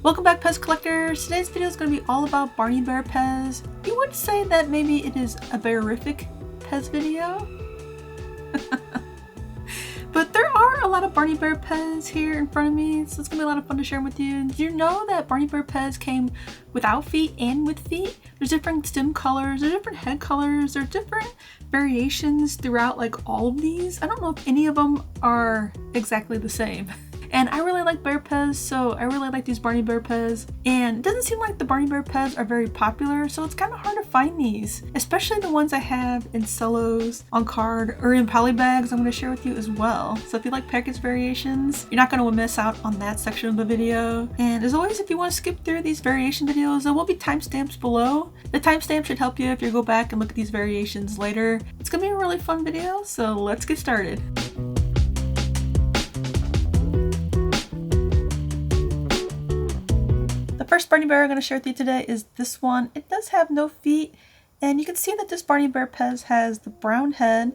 Welcome back, PEZ collectors. Today's video is going to be all about Barney Bear PEZ. You would say that maybe it is a bearific PEZ video. But there are a lot of Barney Bear PEZ here in front of me, so it's going to be a lot of fun to share with you. Did you know that Barney Bear PEZ came without feet and with feet? There's different stem colors, there's different head colors, there's different variations throughout like all of these. I don't know if any of them are exactly the same. And I really like Bear PEZ, so I really like these Barney Bear PEZ. And it doesn't seem like the Barney Bear PEZ are very popular, so it's kind of hard to find these. Especially the ones I have in cellos, on card, or in poly bags I'm going to share with you as well. So if you like package variations, you're not going to miss out on that section of the video. And as always, if you want to skip through these variation videos, there will be timestamps below. The timestamp should help you if you go back and look at these variations later. It's going to be a really fun video, so let's get started. The first Barney Bear I'm going to share with you today is this one. It does have no feet, and you can see that this Barney Bear PEZ has the brown head.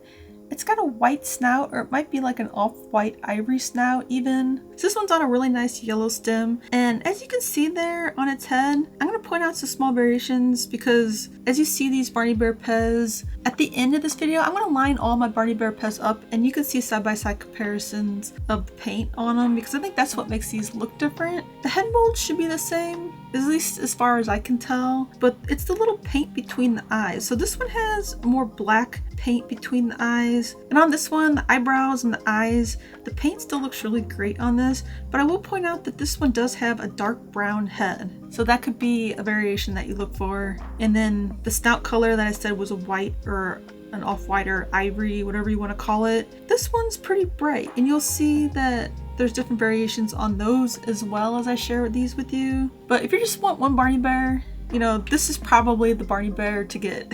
It's got a white snout, or it might be like an off-white ivory snout even. So this one's on a really nice yellow stem, and as you can see there on its head, I'm going to point out some small variations because as you see these Barney Bear PEZ, at the end of this video, I'm going to line all my Barney Bear PEZ up and you can see side-by-side comparisons of the paint on them because I think that's what makes these look different. The head mold should be the same, at least as far as I can tell, but it's the little paint between the eyes. So this one has more black paint between the eyes, and on this one, the eyebrows and the eyes, the paint still looks really great on this, but I will point out that this one does have a dark brown head. So that could be a variation that you look for. And then the snout color that I said was a white or an off-white or ivory, whatever you want to call it. This one's pretty bright, and you'll see that there's different variations on those as well as I share these with you. But if you just want one Barney Bear, you know, this is probably the Barney Bear to get.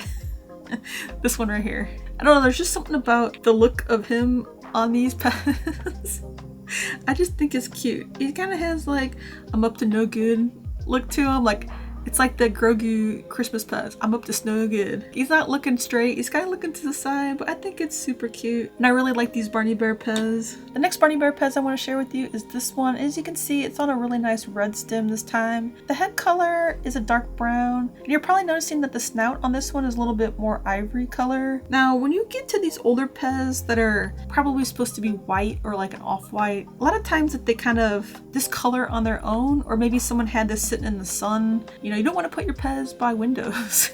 This one right here. I don't know, there's just something about the look of him on these PEZ. I just think it's cute. He kind of has like, I'm up to no good look to him. Like, it's like the Grogu Christmas PEZ. I'm up to no good. He's not looking straight. He's kind of looking to the side, but I think it's super cute. And I really like these Barney Bear PEZ. The next Barney Bear PEZ I want to share with you is this one. As you can see, it's on a really nice red stem this time. The head color is a dark brown. And you're probably noticing that the snout on this one is a little bit more ivory color. Now, when you get to these older PEZ that are probably supposed to be white or like an off-white, a lot of times that they kind of discolor on their own, or maybe someone had this sitting in the sun. You know, you don't want to put your PEZ by windows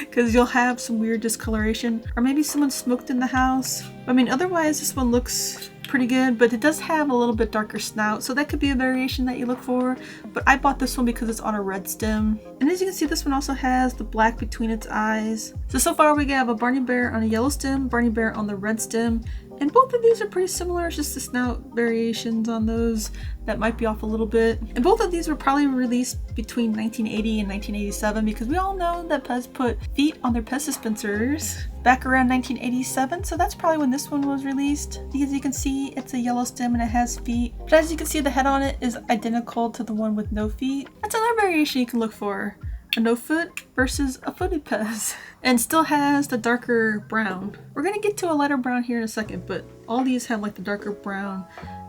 because you'll have some weird discoloration, or maybe someone smoked in the house. I mean, otherwise this one looks pretty good, but it does have a little bit darker snout, so that could be a variation that you look for. But I bought this one because it's on a red stem, and as you can see, this one also has the black between its eyes. So far we have a Barney Bear on a yellow stem, Barney Bear on the red stem, and both of these are pretty similar. It's just the snout variations on those that might be off a little bit. And both of these were probably released between 1980 and 1987 because we all know that PEZ put feet on their PEZ dispensers back around 1987. So that's probably when this one was released. As you can see, it's a yellow stem and it has feet. But as you can see, the head on it is identical to the one with no feet. That's another variation you can look for. A no foot versus a footed PEZ, and still has the darker brown. We're gonna get to a lighter brown here in a second, but all these have like the darker brown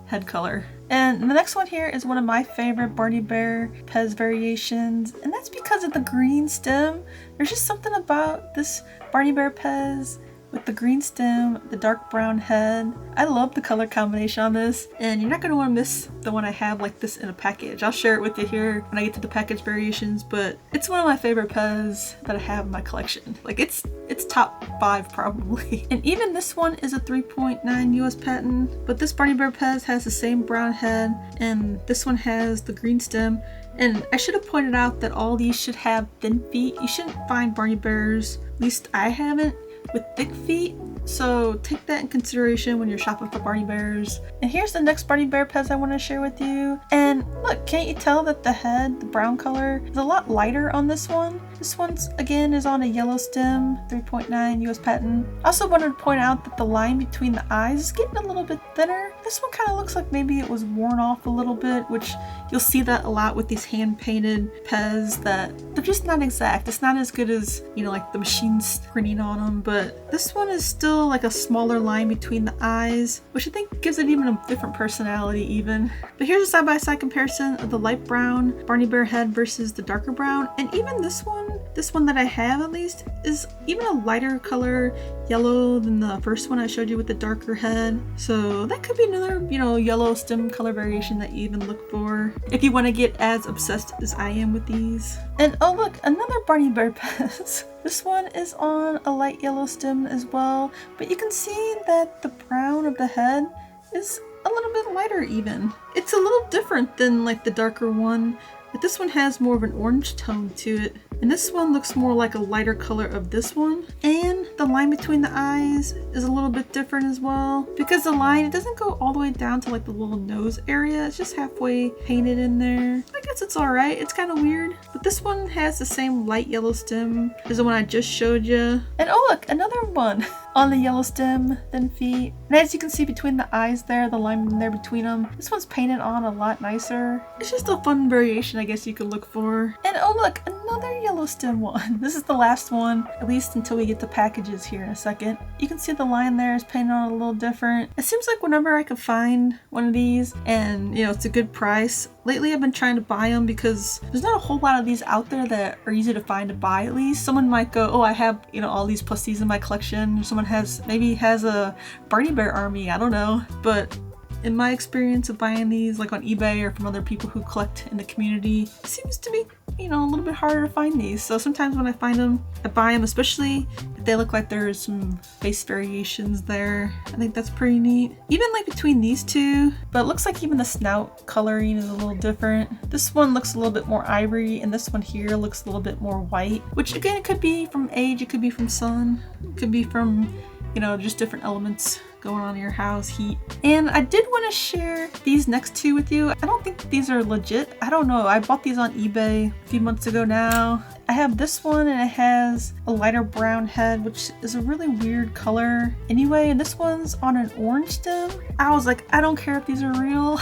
head color. And the next one here is one of my favorite Barney Bear PEZ variations, and that's because of the green stem. There's just something about this Barney Bear PEZ with the green stem, the dark brown head. I love the color combination on this, and you're not going to want to miss the one I have like this in a package. I'll share it with you here when I get to the package variations, but it's one of my favorite PEZ that I have in my collection. Like, it's top 5 probably. And even this one is a 3.9 US patent, but this Barney Bear PEZ has the same brown head, and this one has the green stem. And I should have pointed out that all these should have thin feet. You shouldn't find Barney Bears, at least I haven't, with thick feet, so take that in consideration when you're shopping for Barney Bears. And here's the next Barney Bear PEZ I want to share with you. And look, can't you tell that the head, the brown color, is a lot lighter on this one? This one's again is on a yellow stem, 3.9 US patent. I also wanted to point out that the line between the eyes is getting a little bit thinner. This one kind of looks like maybe it was worn off a little bit, which you'll see that a lot with these hand-painted PEZ, that they're just not exact. It's not as good as, you know, like the machine printing on them, but this one is still like a smaller line between the eyes, which I think gives it even a different personality even. But here's a side-by-side comparison of the light brown Barney Bear head versus the darker brown, and even this one that I have at least is even a lighter color yellow than the first one I showed you with the darker head. So that could be another, you know, yellow stem color variation that you even look for if you want to get as obsessed as I am with these. And oh look, another Barney Bear PEZ. This one is on a light yellow stem as well, but you can see that the brown of the head is a little bit lighter even. It's a little different than like the darker one, but this one has more of an orange tone to it. And this one looks more like a lighter color of this one. And the line between the eyes is a little bit different as well, because the line, it doesn't go all the way down to like the little nose area. It's just halfway painted in there. I guess it's all right. It's kind of weird. But this one has the same light yellow stem as the one I just showed you. And oh look, another one on the yellow stem, thin feet. And as you can see between the eyes there, the line in there between them, this one's painted on a lot nicer. It's just a fun variation I guess you could look for. And oh look, another yellow stem one. This is the last one, at least until we get to packages here in a second. You can see the line there is painted on a little different. It seems like whenever I can find one of these and, you know, it's a good price. Lately I've been trying to buy them because there's not a whole lot of these out there that are easy to find to buy at least. Someone might go, oh, I have, you know, all these plusies in my collection. Someone maybe has a Barney Bear army, I don't know. But in my experience of buying these like on eBay or from other people who collect in the community, it seems to be, you know, a little bit harder to find these. So sometimes when I find them, I buy them, especially if they look like there's some face variations there. I think that's pretty neat. Even like between these two, but it looks like even the snout coloring is a little different. This one looks a little bit more ivory and this one here looks a little bit more white, which again, it could be from age, it could be from sun, it could be from, you know, just different elements going on in your house, heat. And I did want to share these next two with you. I don't think these are legit. I don't know. I bought these on eBay a few months ago now. I have this one and it has a lighter brown head, which is a really weird color anyway. And this one's on an orange stem. I was like, I don't care if these are real.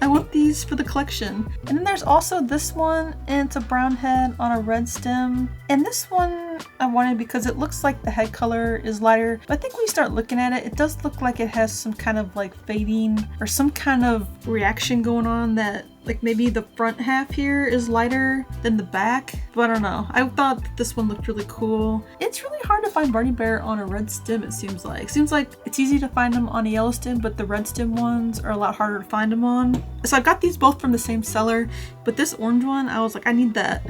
I want these for the collection. And then there's also this one, and it's a brown head on a red stem. And this one I wanted because it looks like the head color is lighter, but I think when you start looking at it, it does look like it has some kind of like fading or some kind of reaction going on, that like maybe the front half here is lighter than the back, but I don't know. I thought that this one looked really cool. It's really hard to find Barney Bear on a red stem, it seems like. Seems like it's easy to find them on a yellow stem, but the red stem ones are a lot harder to find them on. So I got these both from the same seller, but this orange one, I was like, I need that.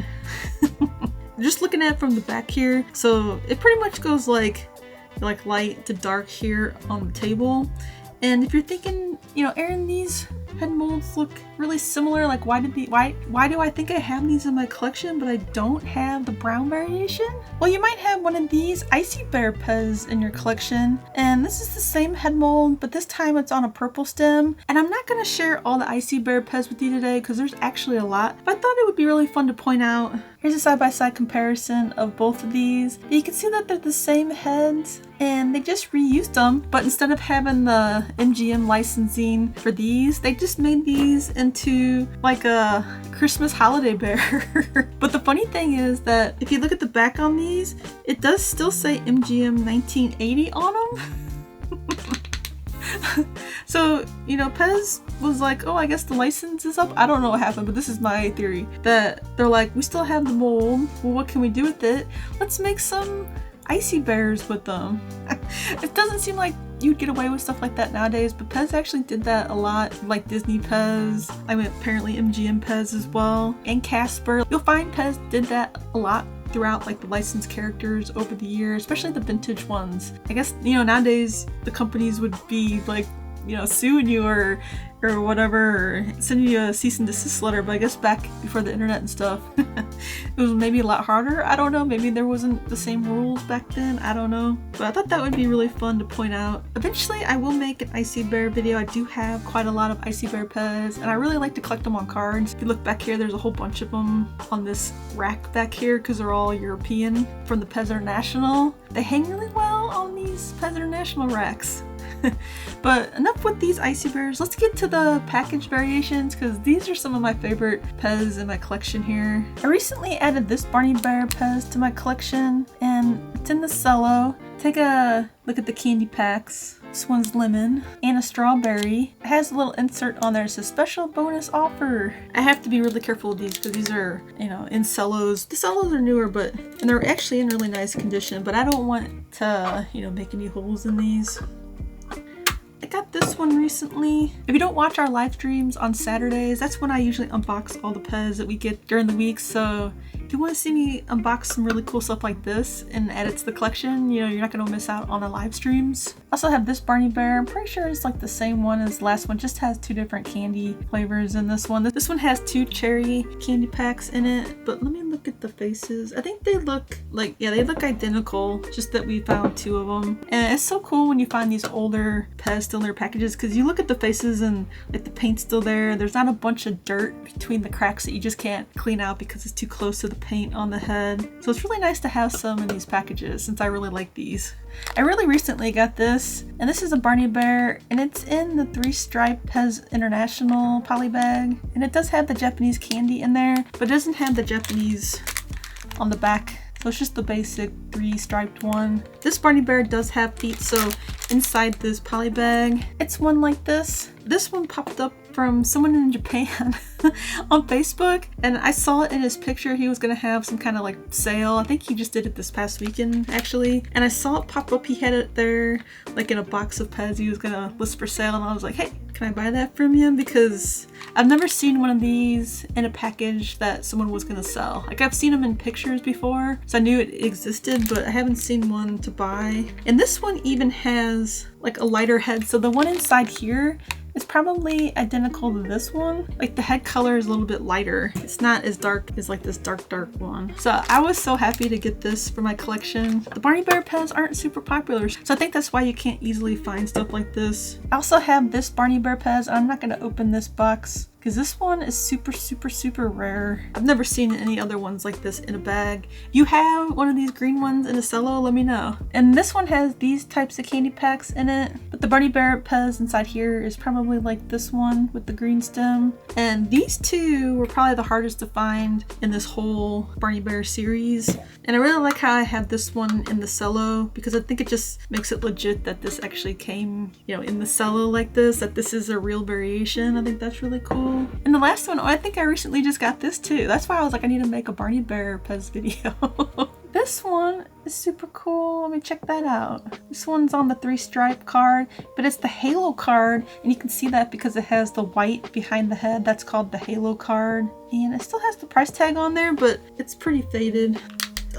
Just looking at it from the back here, so it pretty much goes like light to dark here on the table. And if you're thinking, you know, Erin, these head molds look really similar, like why do I think I have these in my collection but I don't have the brown variation? Well, you might have one of these Icee Bear PEZ in your collection, and this is the same head mold, but this time it's on a purple stem. And I'm not going to share all the Icee Bear PEZ with you today because there's actually a lot, but I thought it would be really fun to point out. Here's a side-by-side comparison of both of these. You can see that they're the same heads and they just reused them, but instead of having the MGM licensing for these, they just made these into like a Christmas holiday bear. But the funny thing is that if you look at the back on these, it does still say MGM 1980 on them. So, you know, PEZ was like, oh, I guess the license is up. I don't know what happened, but this is my theory, that they're like, we still have the mold. Well, what can we do with it? Let's make some Icee Bears with them. It doesn't seem like you'd get away with stuff like that nowadays, but PEZ actually did that a lot, like Disney PEZ. I mean, apparently MGM PEZ as well, and Casper. You'll find PEZ did that a lot throughout like the licensed characters over the years, especially the vintage ones. I guess, you know, nowadays the companies would be like, you know, suing you or whatever, or sending you a cease and desist letter, but I guess back before the internet and stuff, it was maybe a lot harder. I don't know, maybe there wasn't the same rules back then, I don't know. But I thought that would be really fun to point out. Eventually I will make an Icee Bear video. I do have quite a lot of Icee Bear PEZ, and I really like to collect them on cards. If you look back here, there's a whole bunch of them on this rack back here because they're all European from the PEZ International. They hang really well on these PEZ International racks. But enough with these Icee Bears. Let's get to the package variations because these are some of my favorite PEZ in my collection here. I recently added this Barney Bear PEZ to my collection and it's in the Cello. Take a look at the candy packs. This one's lemon and a strawberry. It has a little insert on there. It says special bonus offer. I have to be really careful with these because these are, you know, in cellos. The cellos are newer, and they're actually in really nice condition, but I don't want to, you know, make any holes in these. I got this one recently. If you don't watch our live streams on Saturdays, that's when I usually unbox all the PEZ that we get during the week. So if you want to see me unbox some really cool stuff like this and add it to the collection, you know, you're not going to miss out on the live streams. I also have this Barney Bear. I'm pretty sure it's like the same one as the last one, just has 2 different candy flavors in this one. This one has 2 cherry candy packs in it, but let me look at the faces. I think they look like, yeah, they look identical, just that we found 2 of them. And it's so cool when you find these older PEZ still in their packages because you look at the faces and like the paint's still there. There's not a bunch of dirt between the cracks that you just can't clean out because it's too close to the paint on the head. So it's really nice to have some in these packages since I really like these. I really recently got this, and this is a Barney Bear, and it's in the 3-stripe PEZ International poly bag, and it does have the Japanese candy in there, but it doesn't have the Japanese on the back. So it's just the basic 3-striped one. This Barney Bear does have feet, so inside this poly bag, it's one like this. This one popped up from someone in Japan on Facebook, and I saw it in his picture. He was gonna have some kind of like sale. I think he just did it this past weekend actually, and I saw it pop up. He had it there like in a box of PEZ he was gonna list for sale, and I was like, hey, can I buy that from you? Because I've never seen one of these in a package that someone was gonna sell. Like I've seen them in pictures before, so I knew it existed, but I haven't seen one to buy. And this one even has like a lighter head, so the one inside here is probably identical to this one. Like the head color is a little bit lighter. It's not as dark as like this dark one. So I was so happy to get this for my collection. The Barney Bear PEZ aren't super popular, so I think that's why you can't easily find stuff like this. I also have this Barney Bear PEZ. I'm not gonna open this box because this one is super rare. I've never seen any other ones like this in a bag. If you have one of these green ones in a cello, let me know. And this one has these types of candy packs in it, but the Barney Bear PEZ inside here is probably like this one with the green stem. And these 2 were probably the hardest to find in this whole Barney Bear series. And I really like how I have this one in the cello because I think it just makes it legit that this actually came, you know, in the cello like this, that this is a real variation. I think that's really cool. And the last one, oh, I think I recently just got this too. That's why I was like, I need to make a Barney Bear PEZ video. This one is super cool. Let me check that out. This one's on the 3-stripe card, but it's the Halo card, and you can see that because it has the white behind the head. That's called the Halo card. And it still has the price tag on there, but it's pretty faded.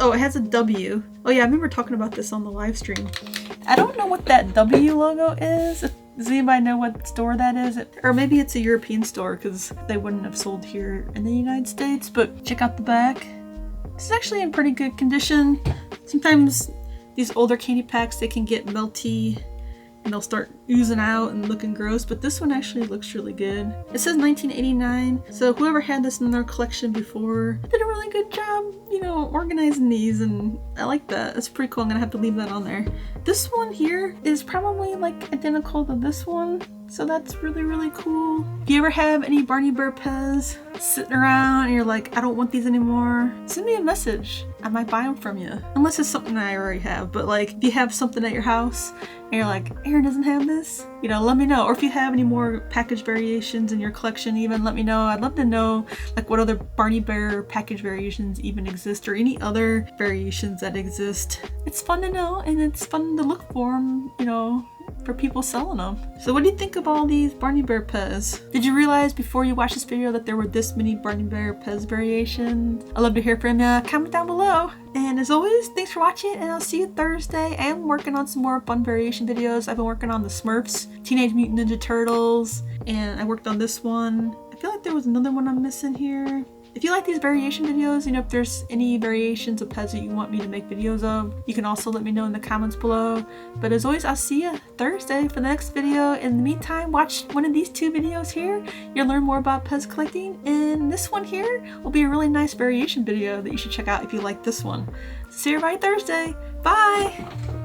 Oh, it has a W. Oh yeah, I remember talking about this on the live stream. I don't know what that W logo is. Does anybody know what store that is? Or maybe it's a European store because they wouldn't have sold here in the United States, but check out the back. This is actually in pretty good condition. Sometimes these older candy packs, they can get melty and they'll start oozing out and looking gross, but this one actually looks really good. It says 1989, so whoever had this in their collection before did a really good job, you know, organizing these, and I like that. That's pretty cool. I'm gonna have to leave that on there. This one here is probably like identical to this one, so that's really cool. If you ever have any Barney Bear PEZ sitting around and you're like, I don't want these anymore, send me a message. I might buy them from you. Unless it's something I already have, but like if you have something at your house and you're like, Erin doesn't have this, you know, let me know. Or if you have any more package variations in your collection, even let me know. I'd love to know like what other Barney Bear package variations even exist or any other variations that exist. It's fun to know and it's fun to look for them, you know, for people selling them. So what do you think of all these Barney Bear PEZ? Did you realize before you watched this video that there were this many Barney Bear PEZ variations? I'd love to hear from you. Comment down below. And as always, thanks for watching, and I'll see you Thursday. I am working on some more fun variation videos. I've been working on the Smurfs, Teenage Mutant Ninja Turtles, and I worked on this one. I feel like there was another one I'm missing here. If you like these variation videos, you know, if there's any variations of PEZ that you want me to make videos of, you can also let me know in the comments below. But as always, I'll see you Thursday for the next video. In the meantime, watch one of these 2 videos here. You'll learn more about PEZ collecting, and this one here will be a really nice variation video that you should check out if you like this one. See everybody Thursday. Bye!